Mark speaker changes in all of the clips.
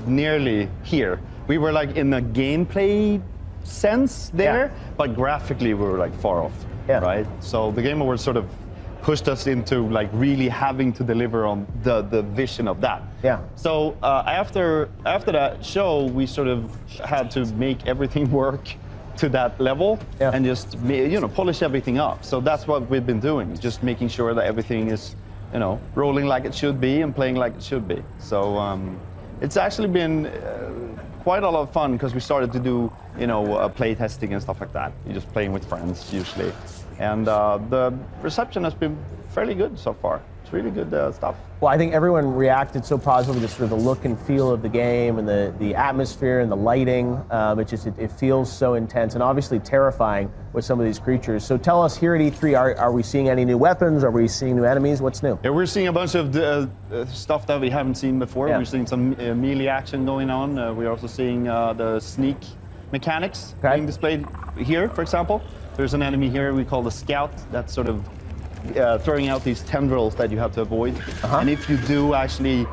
Speaker 1: nearly here. We were like in a gameplay sense there, but graphically we were like far off, right? So the Game Awards sort of pushed us into like really having to deliver on the vision of that.
Speaker 2: Yeah.
Speaker 1: So after that show, we sort of had to make everything work to that level and just polish everything up. So that's what we've been doing, just making sure that everything is rolling like it should be and playing like it should be. So it's actually been quite a lot of fun because we started to do play testing and stuff like that. You're just playing with friends usually. And the reception has been fairly good so far. It's really good stuff.
Speaker 2: Well, I think everyone reacted so positively to sort of the look and feel of the game and the atmosphere and the lighting. It feels so intense and obviously terrifying with some of these creatures. So tell us, here at E3, are we seeing any new weapons? Are we seeing new enemies? What's new?
Speaker 1: Yeah, we're seeing a bunch of stuff that we haven't seen before. We're seeing some melee action going on. We're also seeing the sneak mechanics being displayed here, for example. There's an enemy here we call the Scout that's sort of throwing out these tendrils that you have to avoid. And if you do actually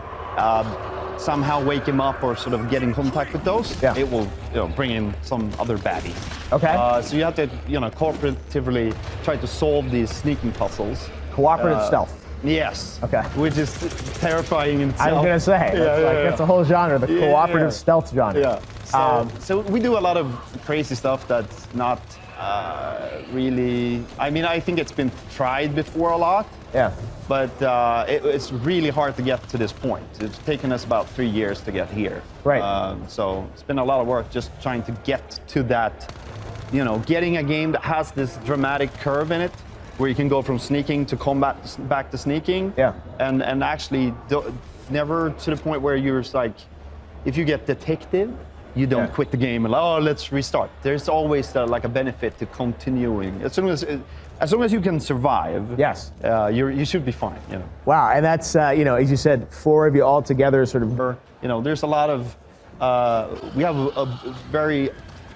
Speaker 1: somehow wake him up or sort of get in contact with those, it will bring in some other baddie. So you have to cooperatively try to solve these sneaking puzzles.
Speaker 2: Cooperative stealth.
Speaker 1: Yes.
Speaker 2: Okay.
Speaker 1: Which is terrifying in itself.
Speaker 2: I was going to say, that's a whole genre, the cooperative stealth genre.
Speaker 1: Yeah. So we do a lot of crazy stuff that's not really, I think it's been tried before a lot.
Speaker 2: Yeah.
Speaker 1: But it's really hard to get to this point. It's taken us about 3 years to get here.
Speaker 2: Right.
Speaker 1: So it's been a lot of work just trying to get to that, getting a game that has this dramatic curve in it, where you can go from sneaking to combat back to sneaking.
Speaker 2: Yeah.
Speaker 1: And actually never to the point where you're like, if you get detective, you don't quit the game and let's restart. There's always like a benefit to continuing. As long as you can survive, you should be fine.
Speaker 2: Wow, and that's as you said, 4 of you all together, sort of.
Speaker 1: There's a lot of we have a very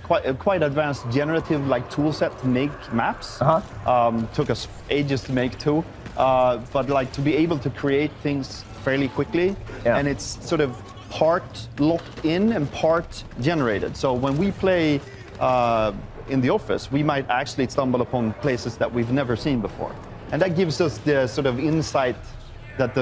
Speaker 1: quite advanced generative tool set to make maps. Took us ages to make 2, but to be able to create things fairly quickly, and it's sort of part locked in and part generated. So when we play in the office, we might actually stumble upon places that we've never seen before. And that gives us the sort of insight that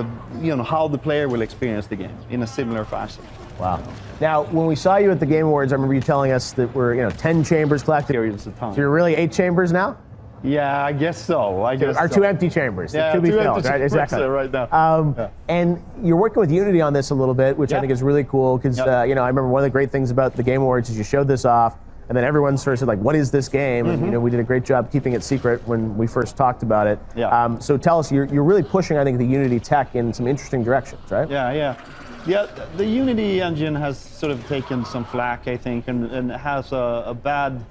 Speaker 1: how the player will experience the game in a similar fashion.
Speaker 2: Wow. Now, when we saw you at the Game Awards, I remember you telling us that we're 10 chambers collected. So you're really 8 chambers now?
Speaker 1: Yeah, I guess so.
Speaker 2: Our 2 empty chambers.
Speaker 1: Yeah,
Speaker 2: 2 be filled, right?
Speaker 1: Exactly. Right now.
Speaker 2: And you're working with Unity on this a little bit, which I think is really cool because I remember one of the great things about the Game Awards is you showed this off, and then everyone sort of said what is this game? And we did a great job keeping it secret when we first talked about it. So tell us, you're really pushing, I think, the Unity tech in some interesting directions, right?
Speaker 1: Yeah, the Unity engine has sort of taken some flack, I think, and has a bad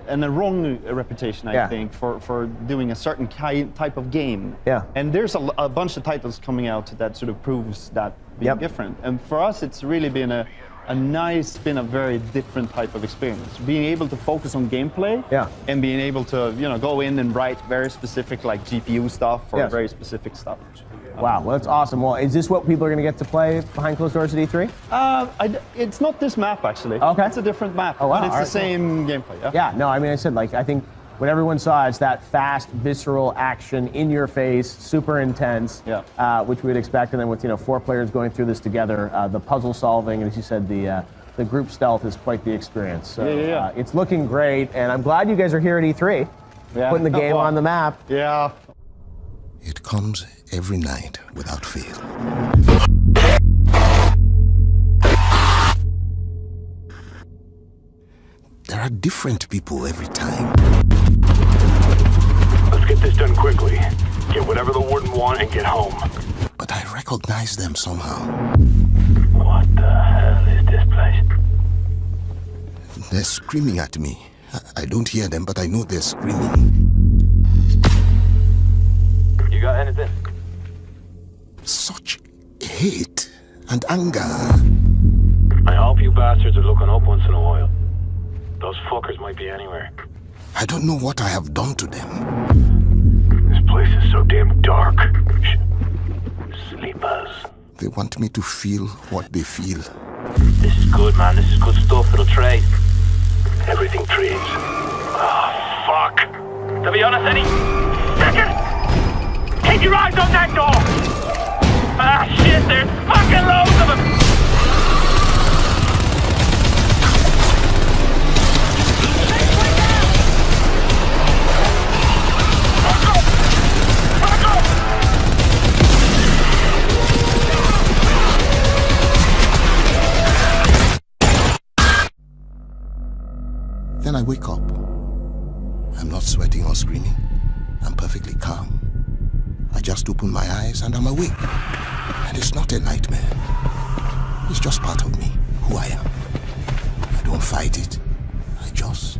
Speaker 1: and a wrong reputation, I think, for doing a certain type of game. And there's a bunch of titles coming out that sort of proves that being different. And for us, it's really been a very different type of experience. Being able to focus on gameplay and being able to go in and write very specific GPU stuff or very specific stuff.
Speaker 2: Wow, well, that's awesome. Well, is this what people are going to get to play behind closed doors at E3?
Speaker 1: It's not this map, actually.
Speaker 2: Okay.
Speaker 1: It's a different map,
Speaker 2: but
Speaker 1: it's the same gameplay.
Speaker 2: Yeah, no, I said, I think what everyone saw is that fast, visceral action, in your face, super intense, which we would expect. And then with 4 players going through this together, the puzzle solving, and as you said, the group stealth is quite the experience. So it's looking great, and I'm glad you guys are here at E3, putting the game on the map.
Speaker 1: Yeah.
Speaker 3: It comes every night without fail. There are different people every time.
Speaker 4: Let's get this done quickly. Get whatever the warden wants and get home.
Speaker 3: But I recognize them somehow.
Speaker 4: What the hell is this place?
Speaker 3: They're screaming at me. I don't hear them, but I know they're screaming.
Speaker 4: You got anything?
Speaker 3: Such hate and anger.
Speaker 4: I hope you bastards are looking up once in a while. Those fuckers might be anywhere.
Speaker 3: I don't know what I have done to them.
Speaker 4: This place is so damn dark. Sleepers.
Speaker 3: They want me to feel what they feel.
Speaker 4: This is good, man. This is good stuff. It'll trade. Everything trades. Oh, fuck. To be honest, Eddie, second! Keep your eyes on that door! Ah, shit, there's fucking loads of them!
Speaker 3: Then I wake up. I'm not sweating or screaming. I'm perfectly calm. I just open my eyes and I'm awake. And it's not a nightmare. It's just part of me, who I am. I don't fight it. I just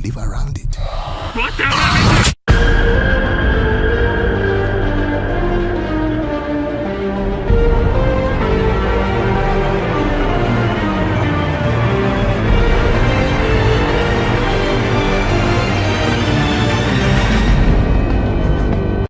Speaker 3: live around it.
Speaker 4: What the hell?